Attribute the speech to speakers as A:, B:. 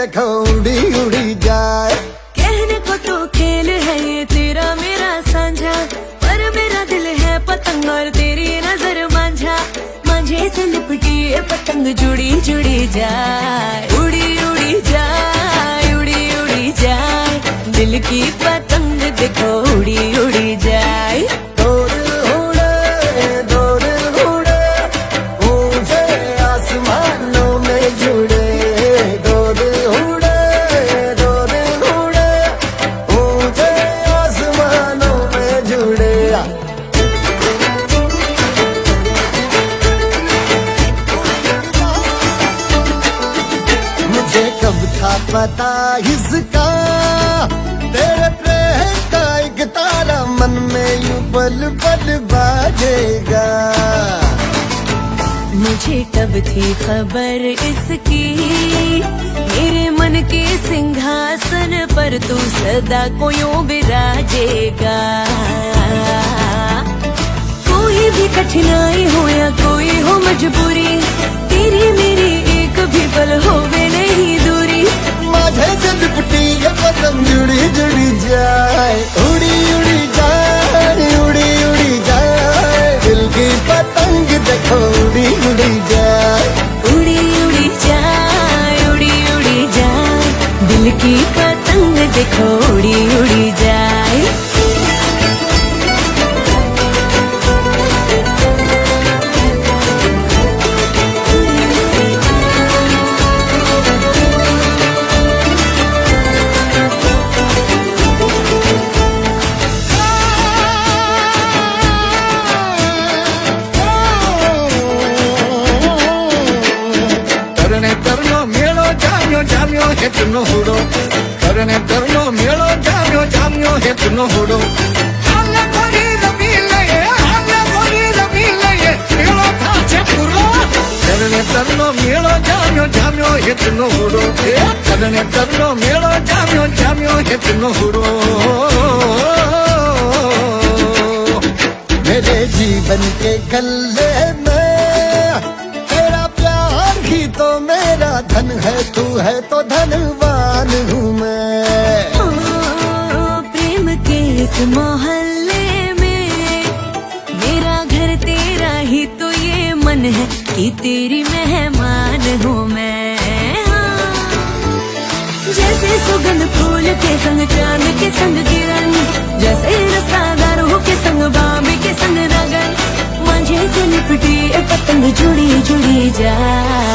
A: देखो उड़ी उड़ी जाए।
B: कहने को तो खेल है ये तेरा मेरा साझा, पर मेरा दिल है पतंग और तेरी नजर मांझा। मांझे से लिपटी ये पतंग जुड़ी जुड़ी जाए, उड़ी उड़ी जाए, उड़ी उड़ी जाए। दिल की पतंग देखो उड़ी उड़ी जाए।
A: दो दिल उड़े ऊंचे आसमानों में जुड़े। दो दिल उड़े ऊंचे आसमानों में जुड़े। मुझे कब था पता इसका, तेरे प्रेम का एक तारा मन में यूं पल पल बाजेगा।
B: मुझे कब थी खबर इसकी, मेरे मन के सिंहासन पर तू सदा को यूं बिराजेगा। कोई भी कठिनाई हो या कोई हो मजबूरी, तेरी मेरी एक भी पल होवे नहीं दूरी।
A: माझे से लिपटी ये पतंग जुड़ी जुड़ी जाए, उड़ी उड़ी जाए, उड़ी उड़ी जाए। दिल की पतंग देखो उड़ी उड़ी जाए,
B: उड़ी उड़ी जाए, उड़ी उड़ी जाए। दिल की पतंग देखो उड़ी उड़ी जाए।
A: जाम्यो हेतनो हुडो, करने तरनो मेलो जाम्यो हेतनो हुडो। हाले गोरी रवि लये मेलो थाचे पुरो। करने तरनो मेलो जाम्यो हेतनो हुडो, करने तरनो मेलो जाम्यो हेतनो हुडो। मेरे जीवन के गल्ले में तो मेरा धन है, तू है तो धनवान हूँ मैं।
B: प्रेम के इस मोहल्ले में मेरा घर तेरा ही तो ये मन है कि तेरी मेहमान हूँ मैं। जैसे सुगंध फूल के संग चांद के संग किरण, जैसे रसादारों के संग बाबे के संग नगन। मांझे से लिपटी पतंग जुड़ी जुड़ी जाए।